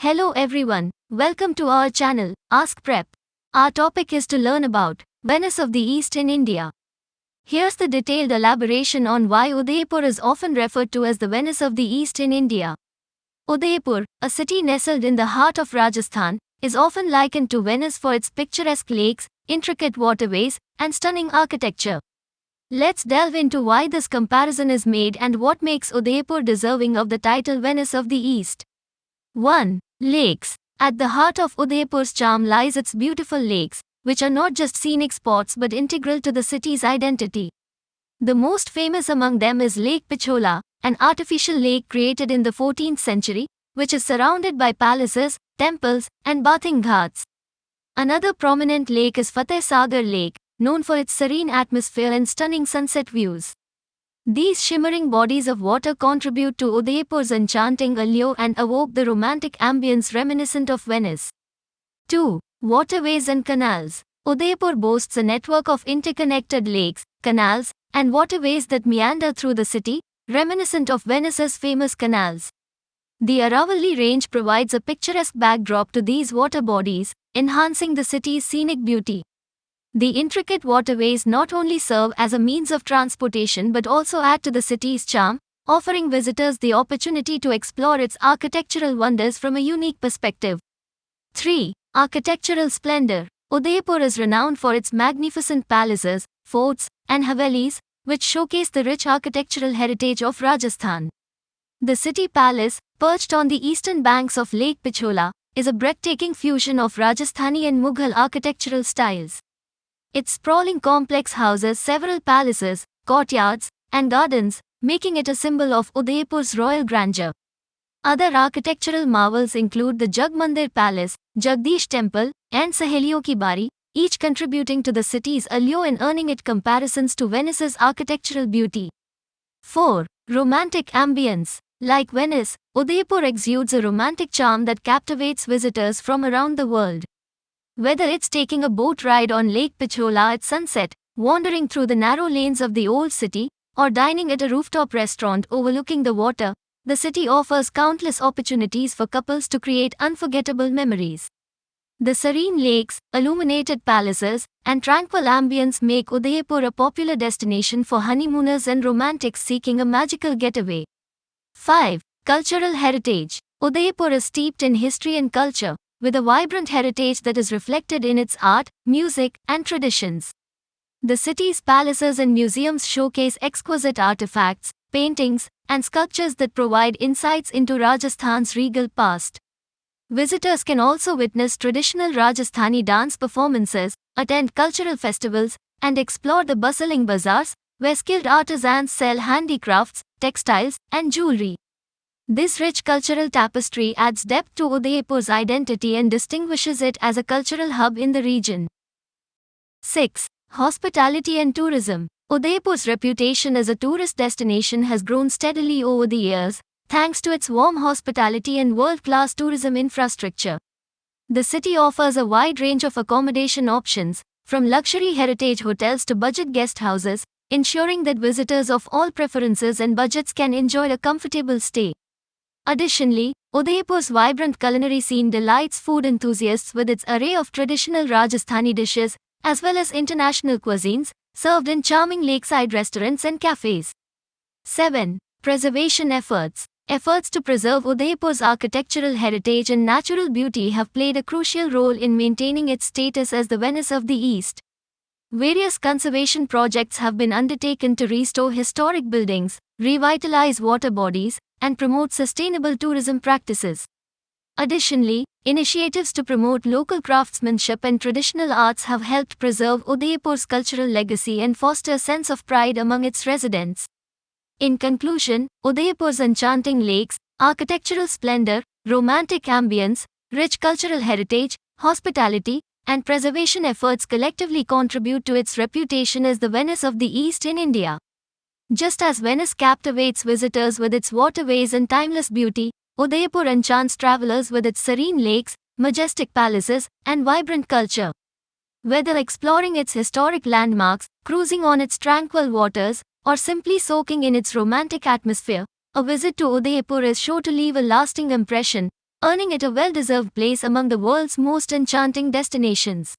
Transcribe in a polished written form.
Hello everyone, welcome to our channel, Ask Prep. Our topic is to learn about Venice of the East in India. Here's the detailed elaboration on why Udaipur is often referred to as the Venice of the East in India. Udaipur, a city nestled in the heart of Rajasthan, is often likened to Venice for its picturesque lakes, intricate waterways, and stunning architecture. Let's delve into why this comparison is made and what makes Udaipur deserving of the title Venice of the East. 1. Lakes. At the heart of Udaipur's charm lies its beautiful lakes, which are not just scenic spots but integral to the city's identity. The most famous among them is Lake Pichola, an artificial lake created in the 14th century, which is surrounded by palaces, temples, and bathing ghats. Another prominent lake is Fateh Sagar Lake, known for its serene atmosphere and stunning sunset views. These shimmering bodies of water contribute to Udaipur's enchanting allure and evoke the romantic ambience reminiscent of Venice. 2. Waterways and canals. Udaipur boasts a network of interconnected lakes, canals, and waterways that meander through the city, reminiscent of Venice's famous canals. The Aravalli Range provides a picturesque backdrop to these water bodies, enhancing the city's scenic beauty. The intricate waterways not only serve as a means of transportation but also add to the city's charm, offering visitors the opportunity to explore its architectural wonders from a unique perspective. 3. Architectural splendor. Udaipur is renowned for its magnificent palaces, forts, and havelis, which showcase the rich architectural heritage of Rajasthan. The city palace, perched on the eastern banks of Lake Pichola, is a breathtaking fusion of Rajasthani and Mughal architectural styles. Its sprawling complex houses several palaces, courtyards, and gardens, making it a symbol of Udaipur's royal grandeur. Other architectural marvels include the Jagmandir Palace, Jagdish Temple, and Saheliyon Ki Bari, each contributing to the city's allure and earning it comparisons to Venice's architectural beauty. 4. Romantic ambience. Like Venice, Udaipur exudes a romantic charm that captivates visitors from around the world. Whether it's taking a boat ride on Lake Pichola at sunset, wandering through the narrow lanes of the old city, or dining at a rooftop restaurant overlooking the water, the city offers countless opportunities for couples to create unforgettable memories. The serene lakes, illuminated palaces, and tranquil ambience make Udaipur a popular destination for honeymooners and romantics seeking a magical getaway. 5. Cultural heritage. Udaipur is steeped in history and culture, with a vibrant heritage that is reflected in its art, music, and traditions. The city's palaces and museums showcase exquisite artifacts, paintings, and sculptures that provide insights into Rajasthan's regal past. Visitors can also witness traditional Rajasthani dance performances, attend cultural festivals, and explore the bustling bazaars, where skilled artisans sell handicrafts, textiles, and jewelry. This rich cultural tapestry adds depth to Udaipur's identity and distinguishes it as a cultural hub in the region. 6. Hospitality and tourism. Udaipur's reputation as a tourist destination has grown steadily over the years, thanks to its warm hospitality and world-class tourism infrastructure. The city offers a wide range of accommodation options, from luxury heritage hotels to budget guest houses, ensuring that visitors of all preferences and budgets can enjoy a comfortable stay. Additionally, Udaipur's vibrant culinary scene delights food enthusiasts with its array of traditional Rajasthani dishes, as well as international cuisines, served in charming lakeside restaurants and cafes. 7. Preservation efforts. Efforts to preserve Udaipur's architectural heritage and natural beauty have played a crucial role in maintaining its status as the Venice of the East. Various conservation projects have been undertaken to restore historic buildings, revitalize water bodies, and promote sustainable tourism practices. Additionally, initiatives to promote local craftsmanship and traditional arts have helped preserve Udaipur's cultural legacy and foster a sense of pride among its residents. In conclusion, Udaipur's enchanting lakes, architectural splendor, romantic ambience, rich cultural heritage, hospitality, and preservation efforts collectively contribute to its reputation as the Venice of the East in India. Just as Venice captivates visitors with its waterways and timeless beauty, Udaipur enchants travelers with its serene lakes, majestic palaces, and vibrant culture. Whether exploring its historic landmarks, cruising on its tranquil waters, or simply soaking in its romantic atmosphere, a visit to Udaipur is sure to leave a lasting impression, earning it a well-deserved place among the world's most enchanting destinations.